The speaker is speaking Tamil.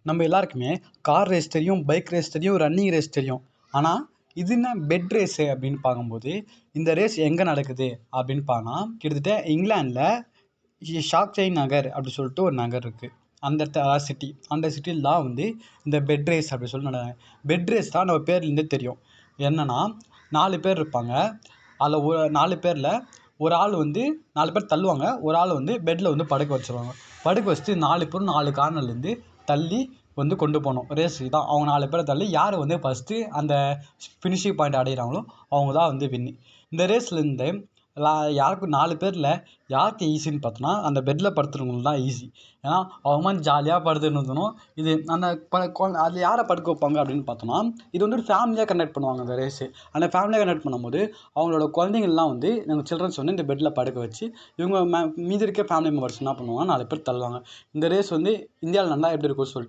நம்ம எல்லாருக்குமே கார் ரேஸ் தெரியும், பைக் ரேஸ் தெரியும், ரன்னிங் ரேஸ் தெரியும். ஆனால் இது என்ன பெட் ரேஸு அப்படின்னு பார்க்கும்போது, இந்த ரேஸ் எங்கே நடக்குது அப்படின்னு பார்த்தா கிட்டத்தட்ட இங்கிலாந்தில் ஷாக்சைன் நகர் அப்படி சொல்லிட்டு ஒரு நகர் இருக்குது. அந்த சிட்டி, அந்த சிட்டியில் தான் வந்து இந்த பெட் ரேஸ் அப்படி சொல்லி பெட் ரேஸ் தான் நம்ம பேர்லேருந்தே தெரியும். என்னன்னா 4 பேர் இருப்பாங்க. அதில் ஒரு 4 பேரில் ஒரு ஆள் வந்து 4 பேர் தள்ளுவாங்க, ஒரு ஆள் வந்து பெட்டில் வந்து படுக்க வச்சுருவாங்க. படுக்க வச்சுட்டு 4 பேரும் 4 கார்னர்லேருந்து தள்ளி வந்து கொண்டு போகணும். ரேஸ் தான். அவங்க 4 பேரை தள்ளி யார் வந்து ஃபஸ்ட்டு அந்த ஃபினிஷிங் பாயிண்ட் அடைகிறாங்களோ அவங்க தான் வந்து வின்னு. இந்த ரேஸ்லேருந்து யாருக்கும் 4 பேரில் யாருக்கு ஈஸின்னு பார்த்தோன்னா அந்த பெட்டில் படுத்துறவங்களுக்கு தான் ஈஸி. ஏன்னா அவங்க வந்து ஜாலியாக படுத்துன்னு இருந்தணும். இது அந்த அதில் யாரை படுக்க வைப்பாங்க அப்படின்னு பார்த்தோன்னா, இது வந்து ஒரு ஃபேமிலியாக கண்டக்ட் பண்ணுவாங்க அந்த ரேஸு. அந்த ஃபேமிலியாக கண்டக்ட் பண்ணும்போது அவங்களோட குழந்தைங்கள்லாம் வந்து எங்கள் சில்ட்ரன்ஸ் வந்து இந்த பெட்டில் படுக்க வச்சு இவங்க மீதி இருக்க ஃபேமிலி மெம்பர்ஸ் என்ன பண்ணுவாங்க, 4 பேர் தள்ளுவாங்க. இந்த ரேஸ் வந்து இந்தியாவில் நடந்தால் எப்படி இருக்கும்னு சொல்லிட்டு